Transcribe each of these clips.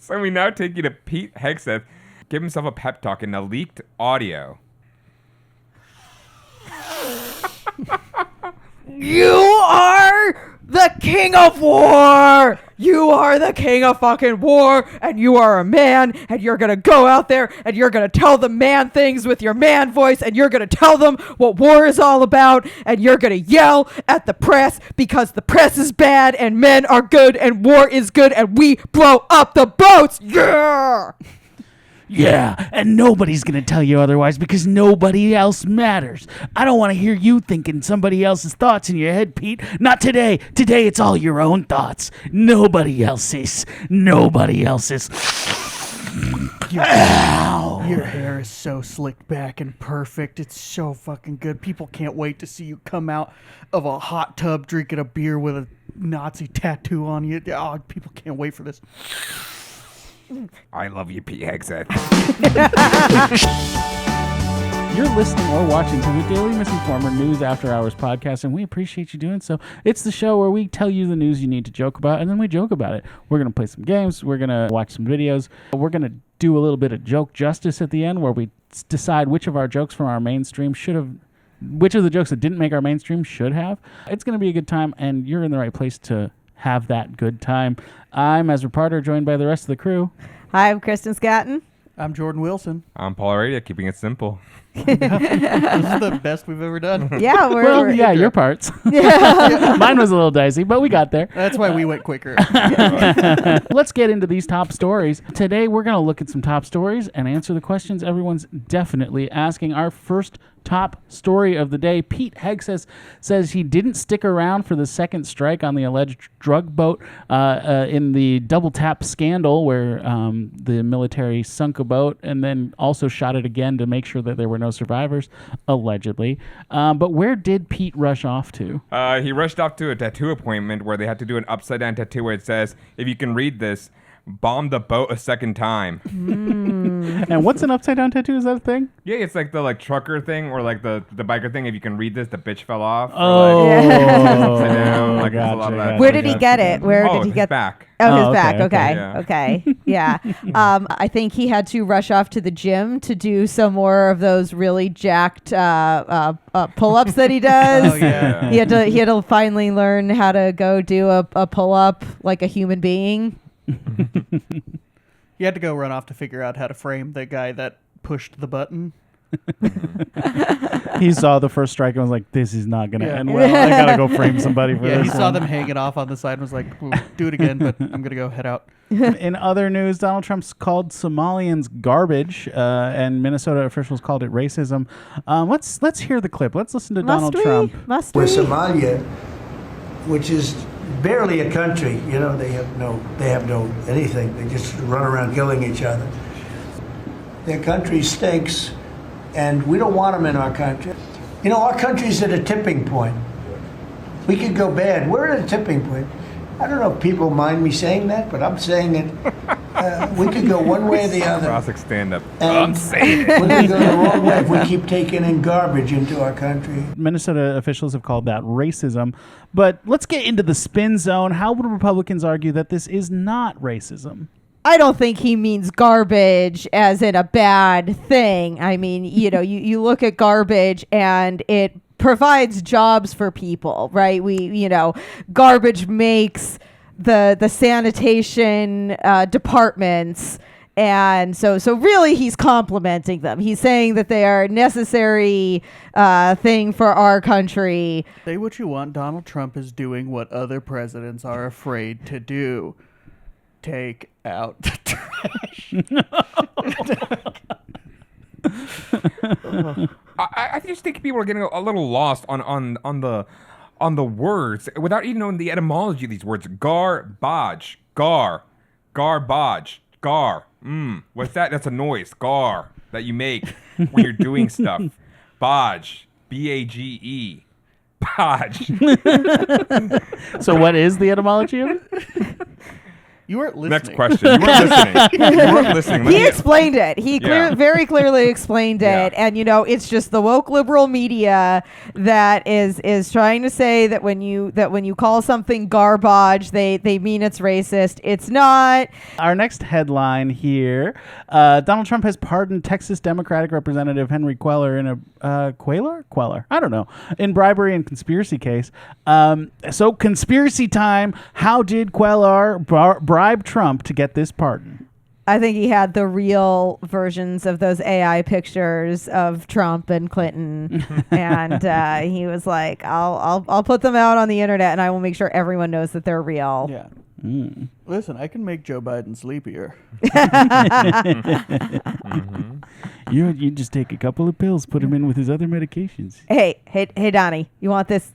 So we now take you to Pete Hegseth give himself a pep talk in a leaked audio. You are the king of war. You are the king of fucking war, and you are a man, and you're gonna go out there and you're gonna tell the man things with your man voice, and you're gonna tell them what war is all about, and you're gonna yell at the press because the press is bad and men are good and war is good and we blow up the boats. Yeah. Yeah, and nobody's going to tell you otherwise because nobody else matters. I don't want to hear you thinking somebody else's thoughts in your head, Pete. Not today. Today it's all your own thoughts. Nobody else's. Nobody else's. Your hair is so slicked back and perfect. It's so fucking good. People can't wait to see you come out of a hot tub drinking a beer with a Nazi tattoo on you. Oh, people can't wait for this. I love you, Pete Hegseth. You're listening or watching to the Daily Misinformer News After Hours podcast, and we appreciate you doing so. It's the show where we tell you the news you need to joke about, and then we joke about it. We're going to play some games. We're going to watch some videos. We're going to do a little bit of joke justice at the end, where we decide which of our jokes from our mainstream should have, which of the jokes that didn't make our mainstream should have. It's going to be a good time, and you're in the right place to have that good time. I'm Ezra Parter, joined by the rest of the crew. Hi, I'm Kristen Scatton. I'm Jordan Wilson. I'm Paul Aradia, keeping it simple. This is the best we've ever done. Yeah, your parts. Mine was a little dicey, but we got there. That's why we went quicker. Let's get into these top stories. Today, we're going to look at some top stories and answer the questions everyone's definitely asking. Our first top story of the day, Pete Hegseth says he didn't stick around for the second strike on the alleged drug boat in the double tap scandal, where the military sunk a boat and then also shot it again to make sure that there were no survivors, allegedly. But where did Pete rush off to? He rushed off to a tattoo appointment where they had to do an upside down tattoo where it says, if you can read this, bomb the boat a second time. And what's an upside down tattoo? Is that a thing? Yeah, it's like the trucker thing or like the biker thing. If you can read this, the bitch fell off. Oh, upside down. Like, there's a lot of that. Where did he get it? Where did he get back? Oh, his okay, back. okay. Okay. Yeah. I think he had to rush off to the gym to do some more of those really jacked pull-ups that he does. Oh, yeah. He had to finally learn how to go do a pull-up like a human being. You had to go run off to figure out how to frame the guy that pushed the button. He saw the first strike and was like, this is not going to end well. I got to go frame somebody for this. Yeah, he saw one. them hanging off on the side and was like, do it again, but I'm going to go head out. In other news, Donald Trump's called Somalians garbage, and Minnesota officials called it racism. Let's hear the clip. Let's listen to Donald Trump. Where Somalia, which is barely a country, they have no anything. They just run around killing each other. Their country stinks, and we don't want them in our country. Our country's at a tipping point. We could go bad. We're at a tipping point. I don't know if people mind me saying that, but I'm saying it. We could go one way or the other. Classic stand-up. I'm saying it. We could go the wrong way if we keep taking in garbage into our country. Minnesota officials have called that racism. But let's get into the spin zone. How would Republicans argue that this is not racism? I don't think he means garbage as in a bad thing. I mean, you look at garbage and it provides jobs for people, right? Garbage makes the sanitation departments. And so really he's complimenting them. He's saying that they are a necessary thing for our country. Say what you want. Donald Trump is doing what other presidents are afraid to do. Take out the trash. I just think people are getting a little lost on the words without even knowing the etymology of these words. Garbage, garbage, gar. What's that? That's a noise. Gar that you make when you're doing stuff. Bage, B-A-G-E. Bage. So what is the etymology of it? You weren't listening. Next question. You weren't listening. You weren't listening. He explained it. He very clearly explained it. Yeah. And, it's just the woke liberal media that is trying to say that when you call something garbage, they mean it's racist. It's not. Our next headline here, Donald Trump has pardoned Texas Democratic Representative Henry Queller in a Queller? I don't know. In bribery and conspiracy case. So conspiracy time. How did Queller bribe Trump to get this pardon? I think he had the real versions of those AI pictures of Trump and Clinton, and he was like, "I'll put them out on the internet, and I will make sure everyone knows that they're real." Yeah. Listen, I can make Joe Biden sleepier. You just take a couple of pills, put him in with his other medications. Hey, Donnie, you want this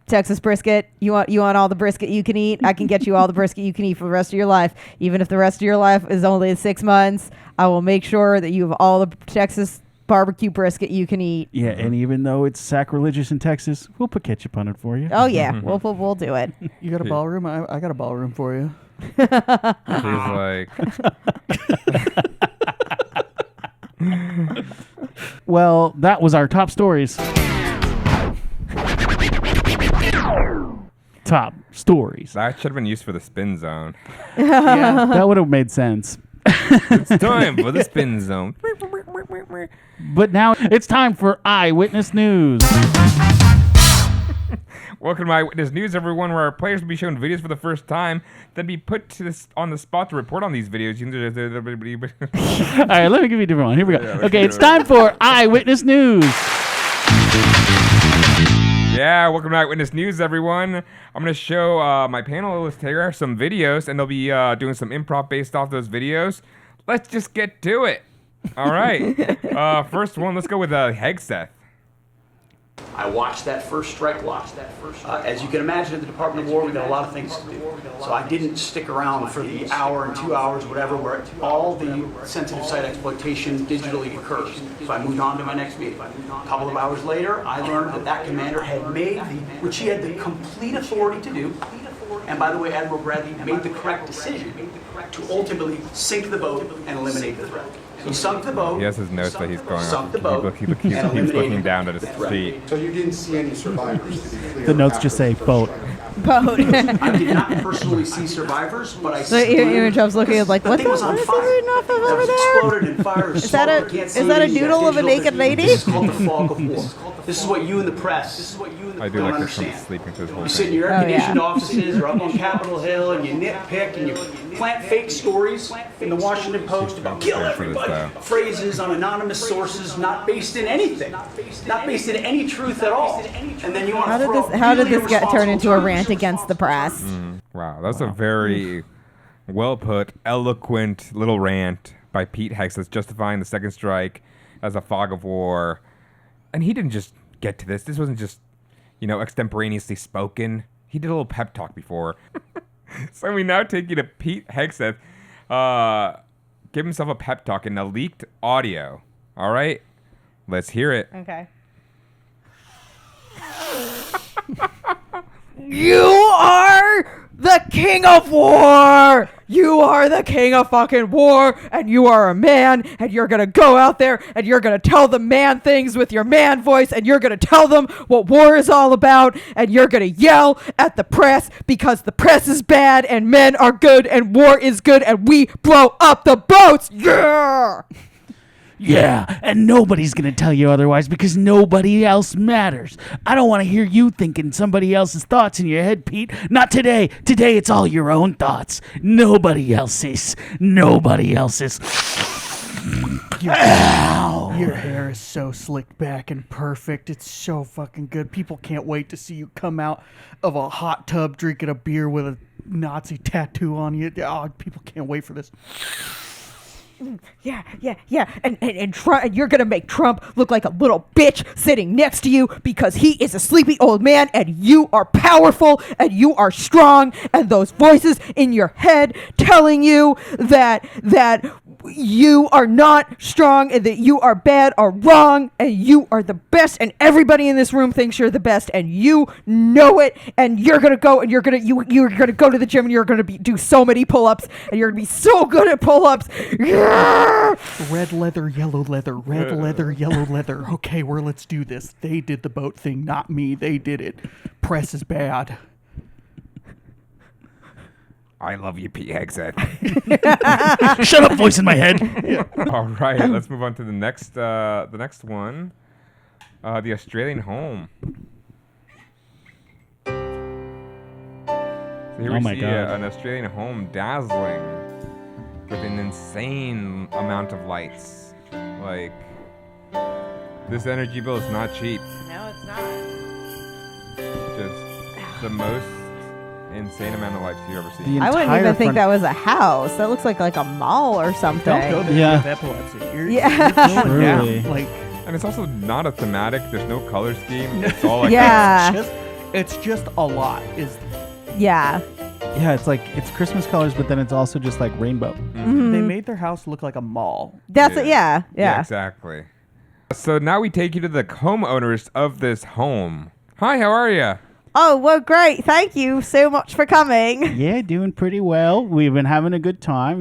Texas brisket? You want all the brisket you can eat? I can get you all the brisket you can eat for the rest of your life. Even if the rest of your life is only 6 months, I will make sure that you have all the Texas barbecue brisket you can eat. Yeah, and even though it's sacrilegious in Texas, we'll put ketchup on it for you. Oh yeah, we'll do it. You got a ballroom? I got a ballroom for you. He's like, Well, that was our top stories. Top stories. that should have been used for the spin zone. That would have made sense. It's time for the spin zone. But now it's time for Eyewitness News. Welcome to Eyewitness News, everyone, where our players will be shown videos for the first time, then be put on the spot to report on these videos. All right, let me give you a different one. Here we go. Okay, it's time for Eyewitness News. Yeah, welcome to Eyewitness News, everyone. I'm going to show my panelists here some videos, and they'll be doing some improv based off those videos. Let's just get to it. All right. First one, let's go with Hegseth. I watched that first strike lot. As you can imagine, at the Department of War, we got a lot of things to do. So I didn't stick around for the hour and 2 hours, whatever, where all the sensitive site exploitation digitally occurs. So I moved on to my next meeting. A couple of hours later, I learned that that commander had made which he had the complete authority to do. And by the way, Admiral Bradley made the correct decision to ultimately sink the boat and eliminate the threat. He sunk the boat. He has his notes that he's going Sunk on. the boat. He keeps looking down at his feet. So you didn't see any survivors, to be clear. The notes just say boat. Boat. I did not personally see survivors, but I So Eardrop's looking at like, what thing was on is fire. reading off of That over was there? exploded in fire. Is that a doodle of a naked lady? This is called the fog of war. This is what you in the press I do don't like this from understand. sleeping through this whole You sit in thing. your Oh, air-conditioned yeah. offices or up on Capitol Hill and you nitpick and you plant fake stories in the Washington Post about kill everybody. Phrases on anonymous sources not based in anything. Not based in any truth at all. And then you want to throw How did really this get turned into a irresponsible rant terms. against the press? Wow, that's a very well put, eloquent little rant by Pete Hegseth justifying the second strike as a fog of war. And he didn't just get to this. This wasn't just, extemporaneously spoken. He did a little pep talk before. So we now take you to Pete Hegseth. Give himself a pep talk in the leaked audio. All right? Let's hear it. Okay. You are the king of war! You are the king of fucking war, and you are a man, and you're gonna go out there, and you're gonna tell the man things with your man voice, and you're gonna tell them what war is all about, and you're gonna yell at the press because the press is bad, and men are good, and war is good, and we blow up the boats! Yeah! Yeah, and nobody's going to tell you otherwise because nobody else matters. I don't want to hear you thinking somebody else's thoughts in your head, Pete. Not today. Today it's all your own thoughts. Nobody else's. Nobody else's. Your hair is so slicked back and perfect. It's so fucking good. People can't wait to see you come out of a hot tub drinking a beer with a Nazi tattoo on you. Oh, people can't wait for this. Yeah. And you're going to make Trump look like a little bitch sitting next to you because he is a sleepy old man and you are powerful and you are strong, and those voices in your head telling you that you are not strong and that you are bad or wrong and you are the best and everybody in this room thinks you're the best and you know it and you're gonna go and you're gonna go to the gym and you're gonna do so many pull-ups and you're gonna be so good at pull-ups. Yeah! Red leather, yellow leather, red leather, yellow leather. Okay, let's do this. They did the boat thing, not me. They did it. Press is bad. I love you, Pete Hegseth. Shut up, voice in my head. All right, let's move on to the next one. The Australian home. So here we see an Australian home dazzling with an insane amount of lights. Like, this energy bill is not cheap. No, it's not. Just the most insane amount of lights you've ever seen. I wouldn't even think that was a house. That looks like a mall or something. Don't go there. Yeah. You have epilepsy. You're Yeah. going Truly. down. Like, And it's also not a thematic. There's no color scheme. It's all like Yeah. it's just a lot. Yeah. Yeah, it's Christmas colors, but then it's also just like rainbow. They made their house look like a mall. That's Yeah. it. Yeah. Yeah. Exactly. So now we take you to the homeowners of this home. Hi, how are you? Oh, well, great. Thank you so much for coming. Yeah, doing pretty well. We've been having a good time.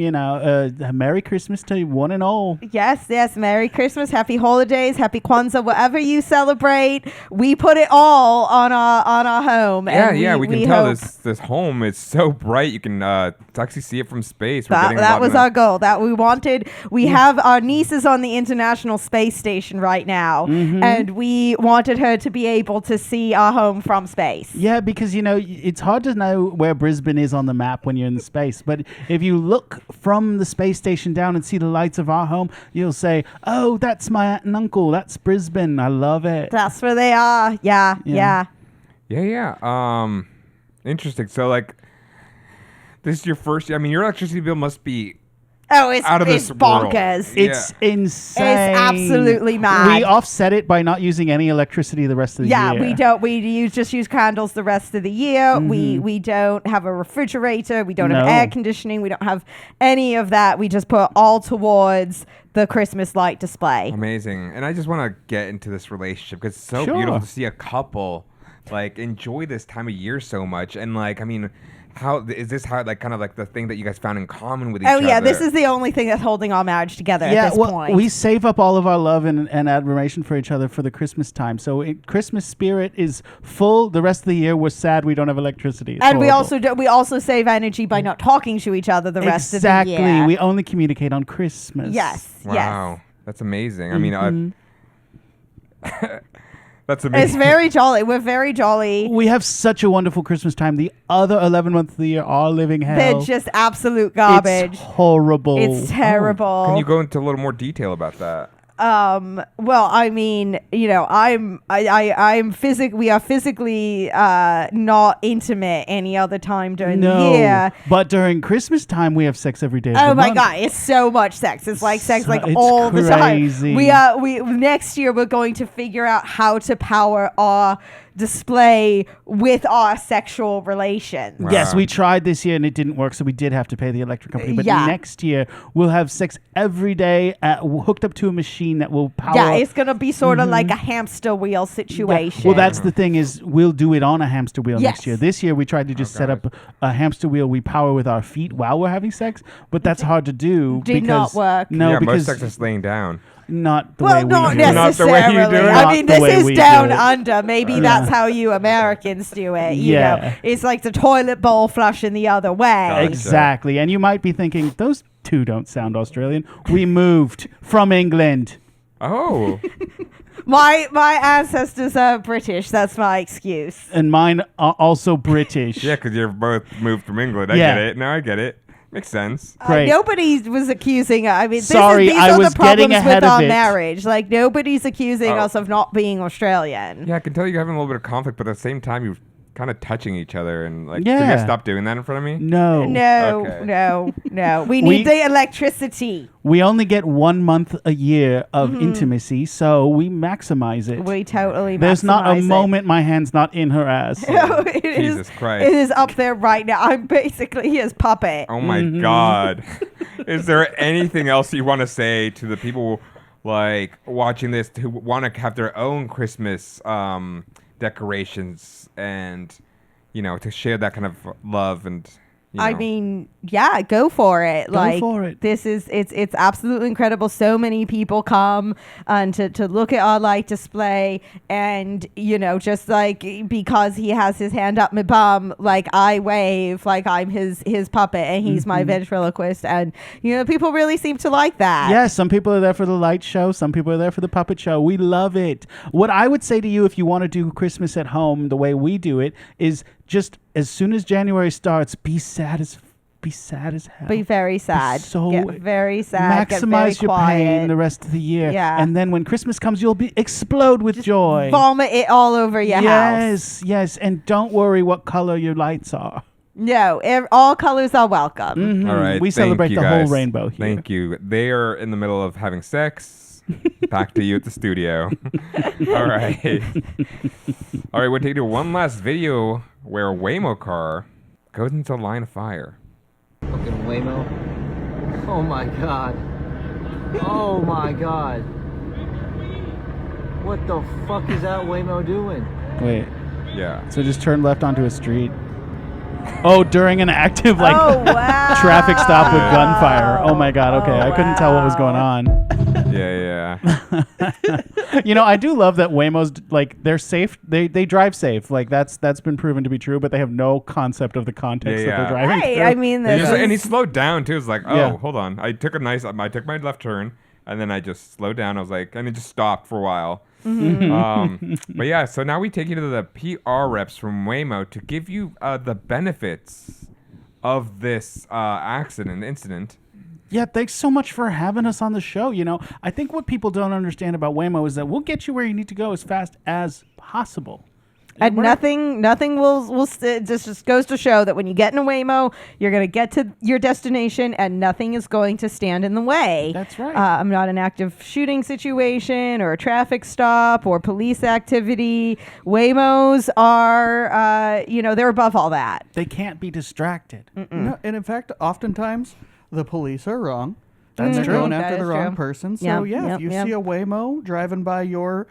Merry Christmas to one and all. Yes. Merry Christmas, Happy Holidays, Happy Kwanzaa, whatever you celebrate. We put it all on our home. And We can tell hope this home is so bright. You can actually see it from space. We're getting a that lot was of our goal. That we wanted. We have our niece is on the International Space Station right now, and we wanted her to be able to see our home from space. Yeah, because, it's hard to know where Brisbane is on the map when you're in space. But if you look from the space station down and see the lights of our home, you'll say, oh, that's my aunt and uncle. That's Brisbane. I love it. That's where they are. Yeah. Yeah. Interesting. So, like, this is your first. I mean, your electricity bill must be Oh, it's out of it's this world. bonkers. It's insane. It's absolutely mad. We offset it by not using any electricity the rest of the year. We don't. We just use candles the rest of the year. We don't have a refrigerator. We don't have air conditioning. We don't have any of that. We just put all towards the Christmas light display. Amazing. And I just want to get into this relationship because it's so Sure. beautiful to see a couple like enjoy this time of year so much. And like, I mean, how is this how like kind of like the thing that you guys found in common with each other? Oh yeah, this is the only thing that's holding our marriage together at this point. We save up all of our love and admiration for each other for the Christmas time. So Christmas spirit is full. The rest of the year we're sad we don't have electricity. It's and horrible. we also save energy by not talking to each other the rest of the year. Exactly. We only communicate on Christmas. Yes. Wow, that's amazing. I mean, that's amazing. It's very jolly. We're very jolly. We have such a wonderful Christmas time. The other 11 months of the year are living hell. They're just absolute garbage. It's horrible. It's terrible. Can you go into a little more detail about that? Well, I mean, you know, we are physically not intimate any other time during the year. But during Christmas time, we have sex every day. Oh my God, it's so much sex. It's like sex like It's all the crazy. time. We next year we're going to figure out how to power our display with our sexual relations. Wow. Yes, we tried this year and it didn't work, so we did have to pay the electric company. But Yeah. next year, we'll have sex every day hooked up to a machine that will power. Yeah, it's gonna be sort of like a hamster wheel situation. Well, that's the thing is we'll do it on a hamster wheel Yes. next year. This year we tried to just set up a hamster wheel we power with our feet while we're having sex, but that's hard to do. Did not work. No, yeah, because most sex is laying down. not the Well, way we not do it. Not the way you do necessarily. it. I Not mean, the this way is we down do it. under. Maybe that's how you Americans do it. You Yeah. know, it's like the toilet bowl flushing the other way. Gotcha. Exactly. And you might be thinking, those two don't sound Australian. We moved from England. Oh, My ancestors are British. That's my excuse. And mine are also British. yeah, because you're both moved from England. I Yeah. get it. No, I get it. Makes sense. Great. Nobody was accusing. I mean, Sorry, these I are was the problems getting ahead with of our it. marriage. Like nobody's accusing Oh. us of not being Australian. Yeah, I can tell you're having a little bit of conflict, but at the same time, you're kind of touching each other and like, Yeah. can you guys stop doing that in front of me? No. No, Okay. no. We need the electricity. We only get 1 month a year of intimacy, so we maximize it. We totally. There's not a maximize it. moment my hand's not in her ass. It is- Jesus Christ. It is up there right now. I'm basically his puppet. Oh my God. Is there anything else you want to say to the people like watching this who want to have their own Christmas decorations and to share that kind of love and I mean, yeah, go for it. Go for it. This is it's absolutely incredible. So many people come to look at our light display, and just like because he has his hand up my bum, like I wave like I'm his puppet and he's my ventriloquist, and people really seem to like that. Yes, some people are there for the light show, some people are there for the puppet show. We love it. What I would say to you, if you want to do Christmas at home the way we do it, is just as soon as January starts, be sad as hell. Be very sad. Get very sad. Maximize get very your quiet. pain the rest of the year. Yeah. And then when Christmas comes, you'll explode with joy. Vomit it all over your house. Yes. And don't worry what color your lights are. No, all colors are welcome. Mm-hmm. All right, we thank celebrate you the whole guys. rainbow here. Thank you. They are in the middle of having sex. Back to you at the studio. All right. We'll take you to one last video where a Waymo car goes into a line of fire. Fucking Waymo. Oh my god. Oh my god. What the fuck is that Waymo doing? Wait, Yeah. so just turn left onto a street. Oh, during an active Oh, wow. traffic stop with gunfire. Oh my god, okay. I couldn't tell what was going on. Yeah. I do love that Waymo's they're safe. They drive safe. Like that's been proven to be true, but they have no concept of the context that they're driving Right. through. I mean, And he slowed down too. It's like, Yeah. hold on. I took my left turn, and then I just slowed down. I was like, and it just stopped for a while. But yeah, so now we take you to the PR reps from Waymo to give you the benefits of this incident. Yeah, thanks so much for having us on the show. I think what people don't understand about Waymo is that we'll get you where you need to go as fast as possible. And nothing will just goes to show that when you get in a Waymo, you're going to get to your destination and nothing is going to stand in the way. That's right. I'm not an active shooting situation or a traffic stop or police activity. Waymos are, they're above all that. They can't be distracted. No, and in fact, oftentimes the police are wrong. That's They're true. going That after the is wrong true. person. So if you see a Waymo driving by your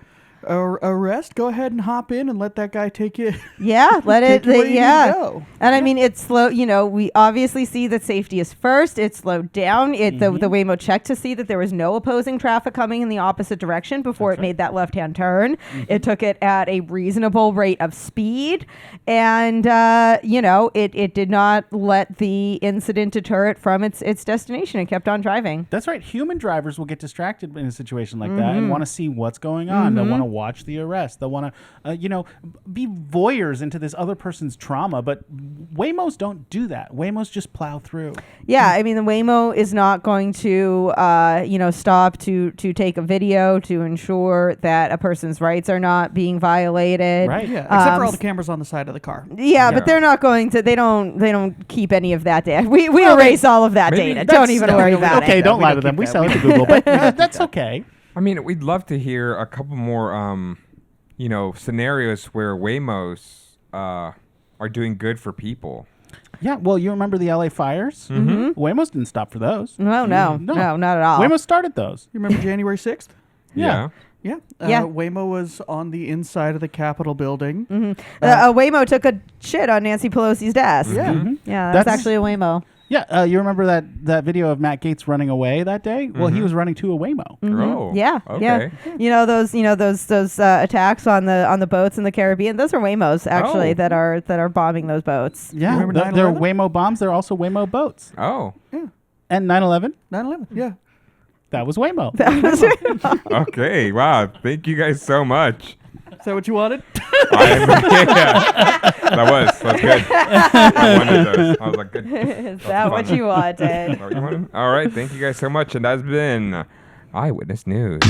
arrest, go ahead and hop in and let that guy take you. Yeah, let it. Take you where you need to go. And I mean, it's slow. We obviously see that safety is first. It slowed down. The Waymo checked to see that there was no opposing traffic coming in the opposite direction before it made that left-hand turn. It took it at a reasonable rate of speed, and it did not let the incident deter it from its destination. It kept on driving. That's right. Human drivers will get distracted in a situation like that and want to see what's going on. They'll want to watch the arrest. They'll want to, be voyeurs into this other person's trauma. But Waymos don't do that. Waymos just plow through. Yeah, I mean, the Waymo is not going to, stop to take a video to ensure that a person's rights are not being violated. Right. Yeah, except for all the cameras on the side of the car. Yeah, but they're not going to. They don't keep any of that data. We erase all of that maybe data. Don't even worry about Okay, it. don't lie to them. We sell it to Google, but that's okay. I mean, we'd love to hear a couple more, scenarios where Waymos are doing good for people. Yeah, well, you remember the LA fires? Mm-hmm. Waymos didn't stop for those. No, not at all. Waymo started those. You remember January 6th? Yeah. Yeah. Yeah. Waymo was on the inside of the Capitol building. Waymo took a shit on Nancy Pelosi's desk. Yeah. Mm-hmm. Yeah, that's That's- actually a Waymo. Yeah, you remember that video of Matt Gaetz running away that day? Well, he was running to a Waymo. Oh, Yeah, okay. yeah. Those attacks on the boats in the Caribbean. Those are Waymos actually Oh. that are bombing those boats. Yeah, Remember they're 9/11? Waymo bombs. They're also Waymo boats. Oh, And 9/11, 9/11. Yeah. that was Waymo. okay. Wow. Thank you guys so much. Is that what you wanted? That's good. I wanted those. I was like, good. Is that what you wanted? Is that what you wanted? All right. Thank you guys so much. And that's been Eyewitness News.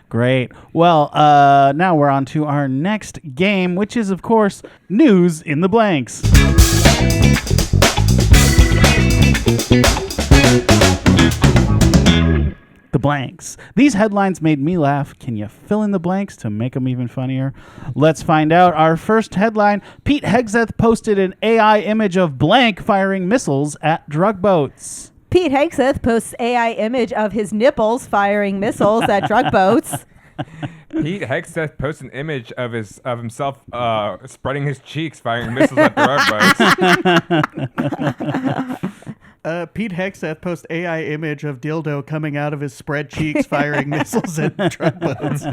Great. Well, now we're on to our next game, which is, of course, News in the Blanks. The blanks. These headlines made me laugh. Can you fill in the blanks to make them even funnier? Let's find out. Our first headline, Pete Hegseth posted an AI image of blank firing missiles at drug boats. Pete Hegseth posts AI image of his nipples firing missiles at drug boats. Pete Hegseth posts an image of himself spreading his cheeks, firing missiles at drug boats. Pete Hegseth posts AI image of dildo coming out of his spread cheeks, firing missiles at drug boats.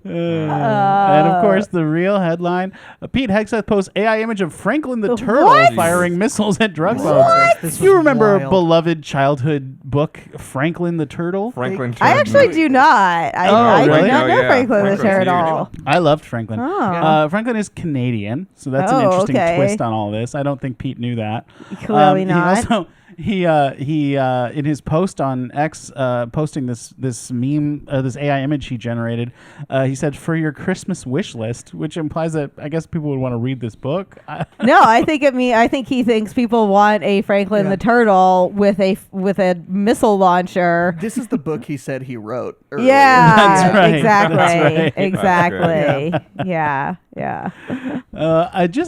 And of course, the real headline: Pete Hegseth posts AI image of Franklin the Turtle What? firing missiles at drug What? boats. You remember a beloved childhood book, Franklin the Turtle? Franklin. I actually do not. I really? do not know Oh, yeah. Franklin the Franklin's Turtle. I loved Franklin. Oh. Franklin is Canadian, so that's an Oh, interesting okay. twist on all this. I don't think Pete knew that. Clearly not. He in his post on X, posting this meme, this AI image he generated, he said, "For your Christmas wish list," which implies that I guess people would want to read this book. No, I think he thinks people want a Franklin the Turtle with a missile launcher. This is the book he said he wrote earlier. Yeah, That's right. exactly, That's right. exactly. Yeah.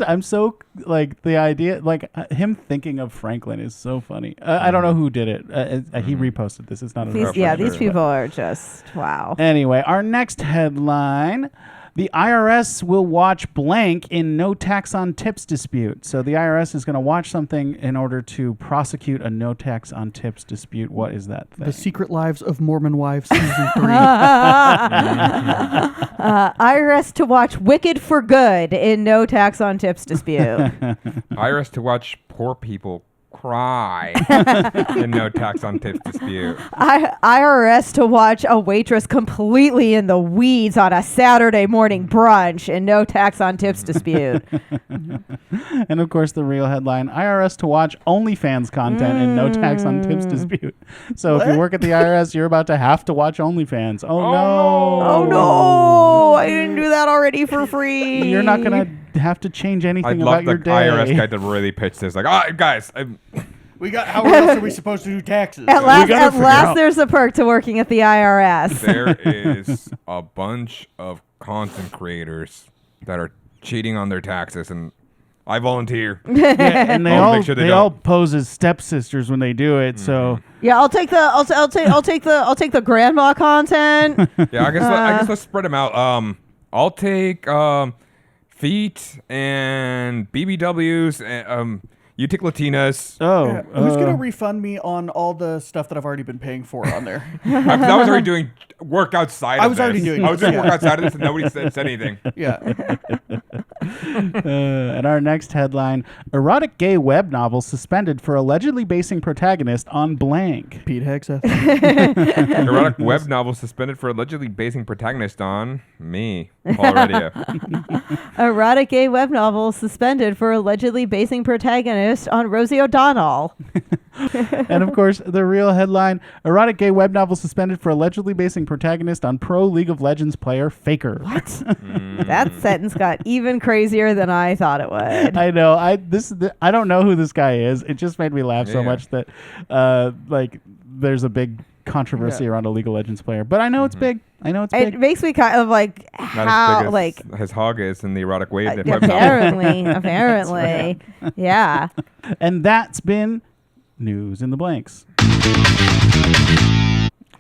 I'm so like the idea, like him thinking of Franklin is so funny. I don't know who did it. He reposted this. It's not a These people are just wow. Anyway, our next headline: the IRS will watch blank in no tax on tips dispute. So the IRS is going to watch something in order to prosecute a no tax on tips dispute. What is that thing? The Secret Lives of Mormon Wives season 3. IRS to watch Wicked for Good in no tax on tips dispute. IRS to watch poor people cry in no tax on tips dispute. IRS to watch a waitress completely in the weeds on a Saturday morning brunch in no tax on tips dispute. And of course, the real headline: IRS to watch OnlyFans content and no tax on tips dispute. So if you work at the IRS, you're about to have to watch OnlyFans. Oh no! Oh no! I didn't do that already for free. You're not gonna have to change anything I'd about love your the day. IRS guy to really pitch this. Like, guys, How else are we supposed to do taxes? At last, gotta figure out. there's a perk to working at the IRS. there is a bunch of content creators that are cheating on their taxes, and I volunteer. And I'll make sure they all don't. pose as stepsisters when they do it. So Yeah, I'll take the grandma content. Yeah, I guess let's spread them out. I'll take feet and BBWs. And, you take Latinas. Who's going to refund me on all the stuff that I've already been paying for on there? Because I was already doing work outside. I was already doing I was this, doing work outside of this, and nobody said anything. Yeah. and our next headline: erotic gay web novel suspended for allegedly basing protagonist on blank. Pete Hegseth. Erotic web novel suspended for allegedly basing protagonist on me. Paul Redia. Erotic gay web novel suspended for allegedly basing protagonist on Rosie O'Donnell. And of course, the real headline: erotic gay web novel suspended for allegedly basing protagonist on pro League of Legends player Faker. What? That sentence got even crazier than I thought it would. I know. I don't know who this guy is. It just made me laugh so Yeah. much that there's a big controversy around a League of Legends player. But I know it's big. It big. makes me kind of like Not how as big like as his hog is in the erotic web novel. apparently, yeah. And that's been News in the Blanks.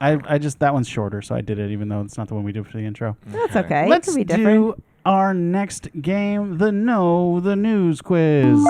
I just, that one's shorter, so I did it even though it's not the one we did for the intro. That's okay. Let's it can be different. do our next game, the Know the News quiz.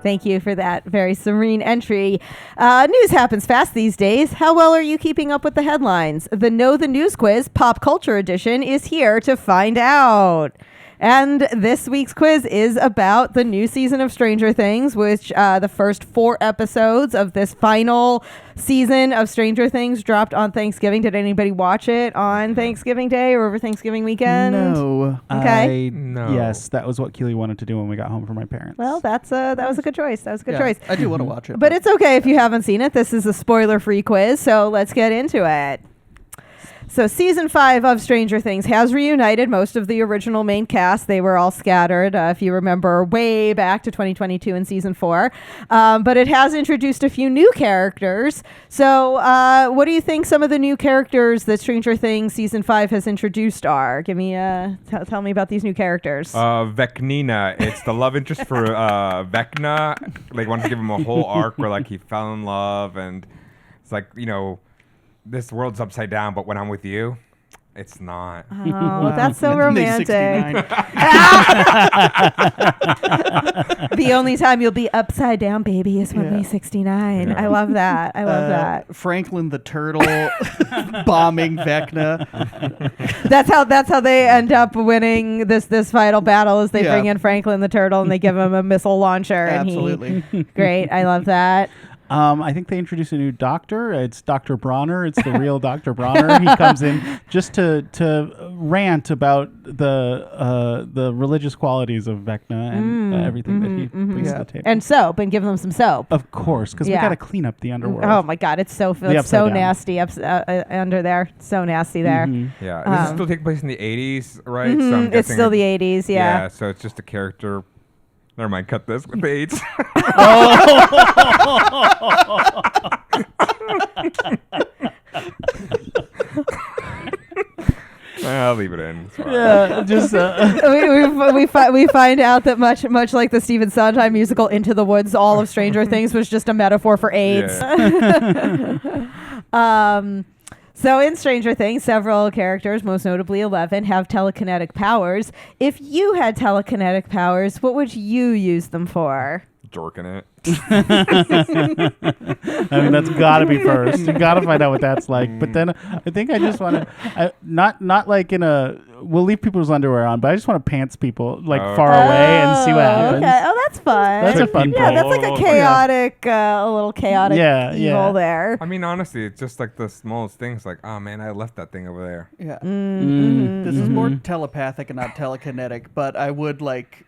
Thank you for that very serene entry. News happens fast these days. How well are you keeping up with the headlines? The Know the News quiz, Pop Culture Edition, is here to find out. And this week's quiz is about the new season of Stranger Things, which the first 4 episodes of this final season of Stranger Things dropped on Thanksgiving. Did anybody watch it on Thanksgiving Day or over Thanksgiving weekend? No. Okay. No. Yes, that was what Keely wanted to do when we got home from my parents. Well, that was a good choice. That was a good choice. I do want to watch it. But it's okay if you haven't seen it. This is a spoiler-free quiz, so let's get into it. So season 5 of Stranger Things has reunited most of the original main cast. They were all scattered, if you remember, way back to 2022 in season 4. But it has introduced a few new characters. So what do you think some of the new characters that Stranger Things season 5 has introduced are? Give me tell me about these new characters. Vecnina. It's the love interest for Vecna. Like, wanted to give him a whole arc where like he fell in love, and it's like, you know, this world's upside down, but when I'm with you, it's not. Oh, that's so romantic. The only time you'll be upside down, baby, is when we 69. Yeah. I love that. I love that. Franklin the Turtle bombing Vecna. That's how they end up winning this final battle. Is they Yeah. bring in Franklin the Turtle and they give him a missile launcher. Absolutely. And great. I love that. I think they introduced a new doctor. It's Dr. Bronner. It's the real Dr. Bronner. He comes in just to rant about the religious qualities of Vecna and everything that he brings to the table. And soap, and give them some soap. Of course, because we got to clean up the underworld. Oh my God, it's so upside so down. nasty under there. So nasty there. Yeah, this is still taking place in the 80s, right? So I'm It's guessing still the 80s. Yeah. so it's just a character. Never mind, cut this with AIDS. I'll leave it in. It's fine. Yeah, just we find out that much like the Stephen Sondheim musical Into the Woods, all of Stranger Things was just a metaphor for AIDS. So in Stranger Things, several characters, most notably 11, have telekinetic powers. If you had telekinetic powers, what would you use them for? Jorking it. I mean, that's got to be first. You got to find out what that's like. But then I think I just want to, not like in a, we'll leave people's underwear on, but I just want to pants people like far away and see what happens. Okay. Oh, that's fun. That's a fun Yeah, part. that's like a chaotic, a little chaotic evil there. I mean, honestly, it's just like the smallest things. Like, oh man, I left that thing over there. Yeah. This is more telepathic and not telekinetic, but I would like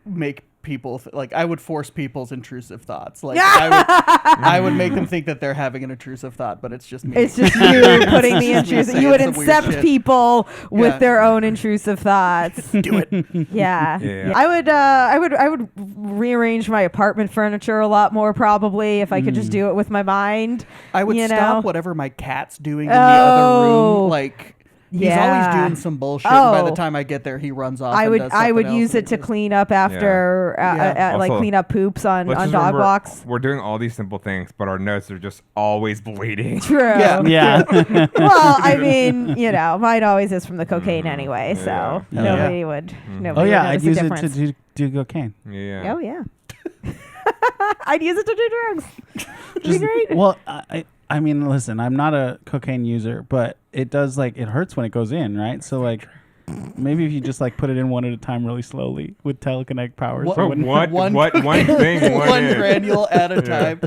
make people like I would force people's intrusive thoughts. Like I would make them think that they're having an intrusive thought, but it's just me. It's just you putting the intrusive. You would saying some weird incept shit. people with Yeah. their own intrusive thoughts. Do it. Yeah. Yeah. I would rearrange my apartment furniture a lot more probably if I could just do it with my mind. I would you stop know? whatever my cat's doing in the other room. Like he's always Yeah. doing some bullshit. And by the Oh. time I get there, he runs off. I and would does I would something use else it to and clean up after like Also, clean up poops on Let's just dog remember, walks. We're doing all these simple things, but our nose are just always bleeding. True. Yeah. Yeah. Well, I mean, mine always is from the cocaine anyway, so Yeah. nobody would. Nobody Oh yeah, would I'd notice use the it to difference. do cocaine. Yeah. Oh yeah. I'd use it to do drugs. It'd be great. Well, I mean, listen, I'm not a cocaine user, but it does it hurts when it goes in, right? So like, maybe if you just like put it in one at a time really slowly with telekinetic powers. What- it But wouldn't- what One- thing? one in. granule at a time.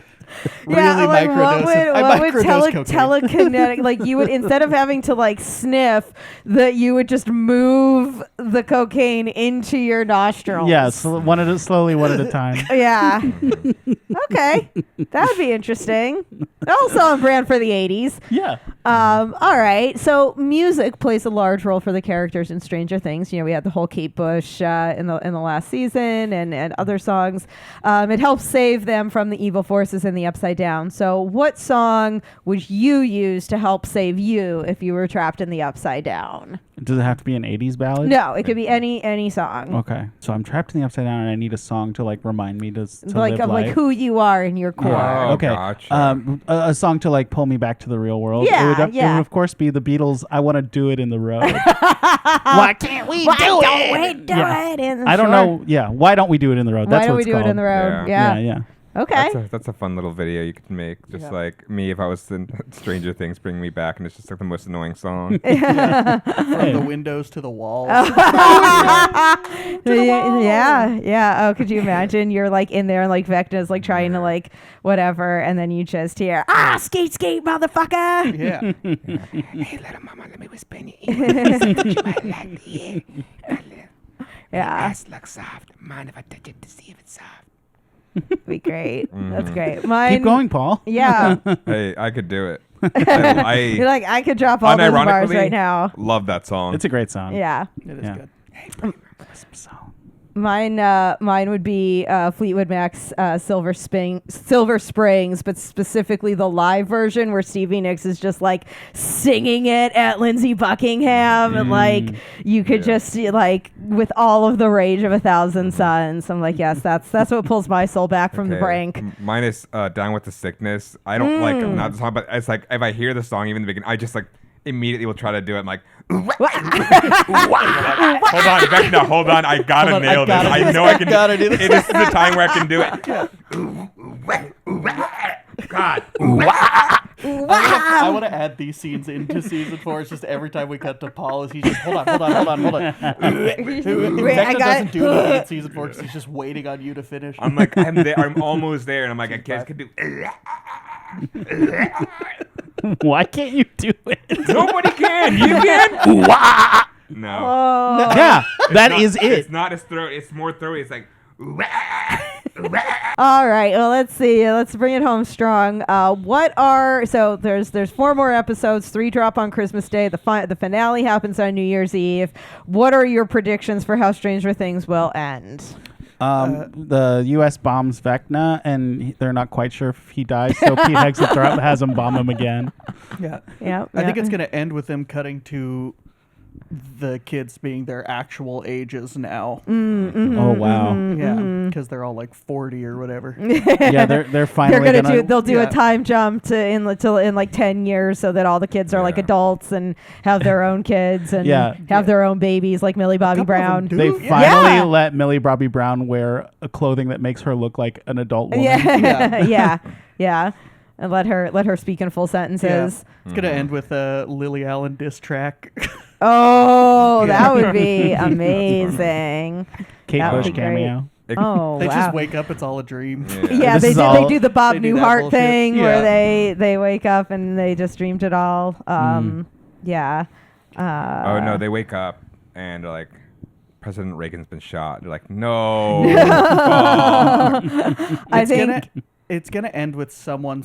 Yeah, Really like microdose. I what would microdose cocaine. telekinetic like you would instead of having to like sniff that you would just move the cocaine into your nostrils. Yeah, so slowly, one at a time. Yeah. Okay. That would be interesting. Also on brand for the 80s. Yeah. All right. So music plays a large role for the characters in Stranger Things. We had the whole Kate Bush in the last season and other songs. It helps save them from the evil forces in the Upside Down. So what song would you use to help save you if you were trapped in the Upside Down? Does it have to be an 80s ballad? No, it could be any song. Okay. So I'm trapped in the upside down and I need a song to like remind me to Like live of life. like who you are in your core. Oh, Okay. gotcha. A song to like pull me back to the real world. Yeah, It would yeah. of course be the Beatles. I want to do it in the road. Why can't we Why do don't it? we do Yeah. it in the I don't Sure. know. Yeah. Why don't we do it in the road? Why That's don't what we it's do it in called. the road? Yeah. Yeah. Yeah. Okay. That's a fun little video you could make. Just like me, if I was in Stranger Things, bring me back, and it's just like the most annoying song. From the windows to the walls. Yeah. Oh, could you imagine? You're like in there and like Vecna's like trying to like whatever, and then you just hear skate, motherfucker. Yeah. Hey, little mama, let me whisper in your ear. Yeah, Ass looks soft. Mind if I touch it to see if it's soft? be great. That's great. Mine. Keep going, Paul. Yeah. Hey, I could do it. You're like, I could drop all those bars unironically, right now. love that song. It's a great song. Yeah. It is Yeah. good. Crisp song. Mine would be Fleetwood Mac's Silver Springs, but specifically the live version where Stevie Nicks is just like singing it at Lindsey Buckingham, and like you could just see like with all of the rage of 1,000 Suns. I'm like, yes, that's what pulls my soul back from the brink. Mine is Down with the Sickness. I don't like not the song, but it's like if I hear the song even in the beginning, I just like immediately will try to do it. I'm like, hold on, Beck, no, hold on, I gotta nail this. I know I can. Gotta do this. This is the time where I can do it. God. I want to add these scenes into season 4. It's just every time we cut to Paul, he's just hold on. Vecna doesn't do anything in season 4 because he's just waiting on you to finish. I'm like, I'm there. I'm almost there, and I'm like, I can't do. Why can't you do it? Nobody can. You can. No. Oh. Yeah, that is it. It's not his throat. It's more throaty. It's like. All right. Well, let's see. Let's bring it home strong. There's 4 more episodes. 3 drop on Christmas Day. The finale happens on New Year's Eve. What are your predictions for how Stranger Things will end? The U.S. bombs Vecna, and they're not quite sure if he dies, so Pete Hegseth has him bomb him again. Yeah. Yeah. I think it's going to end with them cutting to the kids being their actual ages now. Oh, wow. Yeah, because they're all like 40 or whatever. Yeah, they're finally They'll do a time jump in like 10 years so that all the kids are like adults and have their own kids and have their own babies like Millie Bobby Brown. They finally let Millie Bobby Brown wear a clothing that makes her look like an adult woman. Yeah. And let her speak in full sentences. It's going to end with a Lily Allen diss track. Oh, that would be amazing. Kate That would Bush be great. cameo. Oh, They wow. just wake up, it's all a dream. Yeah, This they do the Bob they do that Newhart bullshit. thing Yeah. where they wake up and they just dreamed it all. Yeah. Oh no, they wake up and they're like, President Reagan's been shot. They're like, no. I think It's gonna end with someone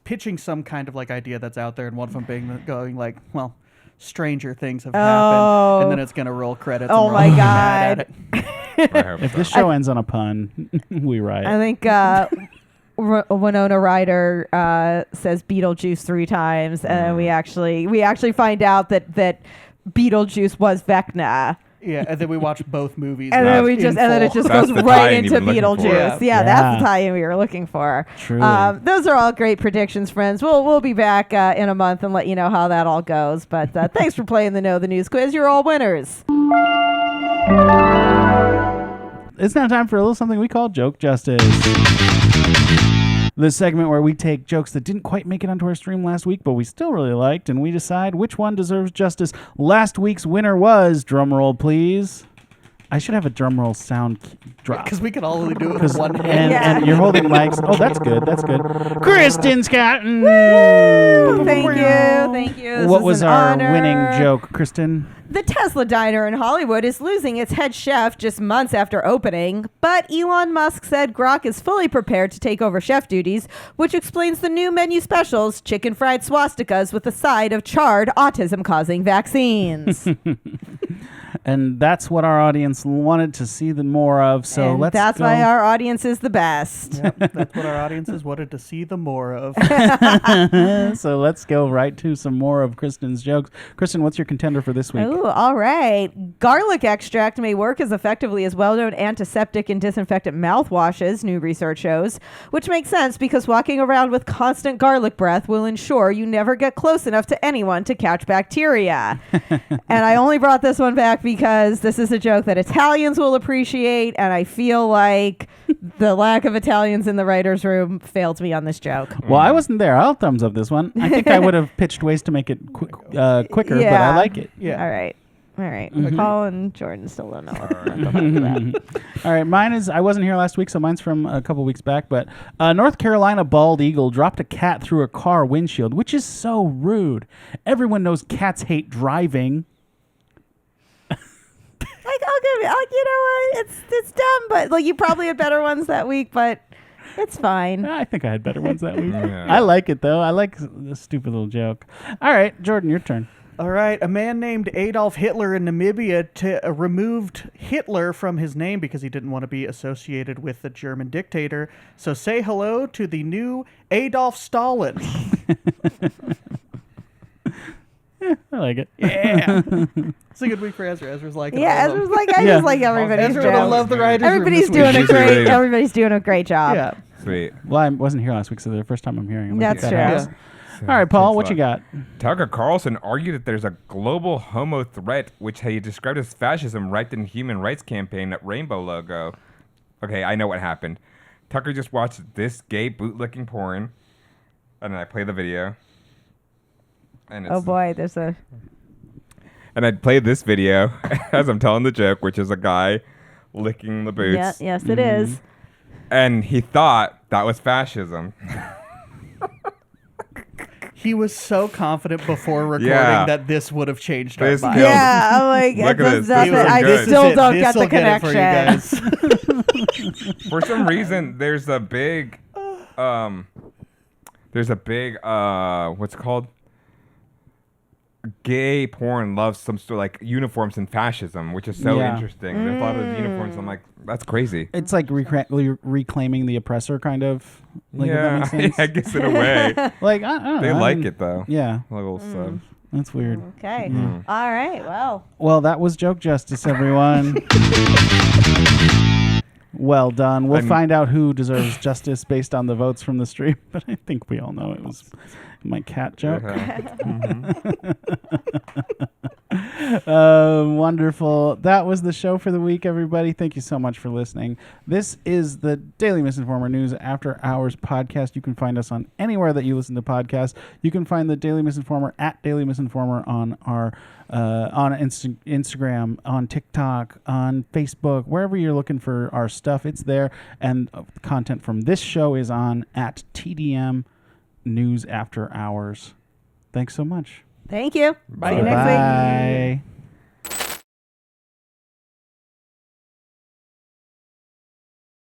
pitching some kind of like idea that's out there, and one of them going like, "Well, stranger things have happened," and then it's gonna roll credits. Oh and my we're all mad at God. it. If this show ends on a pun, we write. I think Winona Ryder says Beetlejuice 3 times, and we actually find out that Beetlejuice was Vecna. Yeah, and then we watch both movies, And then it just goes right into Beetlejuice. Yeah, that's the tie-in we were looking for. Truly. Those are all great predictions, friends. We'll be back in a month and let you know how that all goes. But thanks for playing the Know the News quiz. You're all winners. It's now time for a little something we call Joke Justice. This segment where we take jokes that didn't quite make it onto our stream last week, but we still really liked, and we decide which one deserves justice. Last week's winner was, drumroll please. I should have a drumroll sound drop. because we can all only do it with one hand. And you're holding mics. Oh, that's good. That's good. Kristen Scotton. Thank you. This What is was an our honor. winning joke, Kristen? The Tesla diner in Hollywood is losing its head chef just months after opening, but Elon Musk said Grok is fully prepared to take over chef duties, which explains the new menu specials, chicken fried swastikas with a side of charred autism-causing vaccines. And that's what our audience wanted to see the more of. So And let's that's go. why our audience is the best. Yep, that's what our audiences wanted to see the more of. So let's go right to some more of Kristen's jokes. Kristen, what's your contender for this week? Ooh, all right. Garlic extract may work as effectively as well-known antiseptic and disinfectant mouthwashes, new research shows, which makes sense because walking around with constant garlic breath will ensure you never get close enough to anyone to catch bacteria. And I only brought this one back because this is a joke that Italians will appreciate, and I feel like the lack of Italians in the writer's room failed me on this joke. Well, I wasn't there. I'll thumbs up this one. I think I would have pitched ways to make it quicker, but I like it. Yeah. All right. Mm-hmm. Paul and Jordan still don't know what All right, mine is, I wasn't here last week, so mine's from a couple weeks back, but North Carolina bald eagle dropped a cat through a car windshield, which is so rude. Everyone knows cats hate driving. Like, I'll give you, you know what? It's dumb, but like you probably had better ones that week. But It's fine. I think I had better ones that week. Yeah. I like it, though. I like the stupid little joke. All right, Jordan, your turn. All right, a man named Adolf Hitler in Namibia removed Hitler from his name because he didn't want to be associated with the German dictator. So say hello to the new Adolf Stalin. I like it. Yeah. It's a good week for Ezra. Ezra's like, Yeah, Ezra's like, I Yeah. just like everybody's Ezra would have joke. loved the writers' room Everybody's this week. doing a She's really- great. Everybody's doing a great job. Yeah. Sweet. Well, I wasn't here last week, so the first time I'm hearing him. That's true. Yeah. All right, Paul, what you got? Tucker Carlson argued that there's a global homo threat, which he described as fascism, wrapped in human rights campaign at Rainbow logo. Okay, I know what happened. Tucker just watched this gay bootlicking porn, and then I play the video. And it's, Oh boy, there's a. And I'd play this video as I'm telling the joke, which is a guy licking the boots. Yeah, yes, it is. And he thought that was fascism. He was so confident before recording Yeah. that this would have changed our This mind. goes- Yeah, I'm like, Look at that's this. This is I good. still don't get This'll the get it for you connection. guys. For some reason, there's a big, what's it called? Gay porn loves some sort of like uniforms and fascism, which is so Yeah. interesting. There's a lot of uniforms. I'm like, that's crazy. It's like reclaiming the oppressor, kind of. Like, if that Yeah, makes sense. I guess in a way. Like, I don't They know. like it though. Yeah, Little sub. that's weird. Okay. Mm. All right. Well. Well, that was Joke Justice, everyone. Well done. We'll And- find out who deserves justice based on the votes from the stream, but I think we all know it was my cat joke. Wonderful. That was the show for the week, everybody. Thank you so much for listening. This is the Daily Misinformer News After Hours podcast. You can find us on anywhere that you listen to podcasts. You can find the Daily Misinformer at Daily Misinformer on our Instagram, on TikTok, on Facebook, wherever you're looking for our stuff, it's there. And content from this show is on at TDM News After Hours. Thanks so much. Thank you. Bye. See you next week. Bye.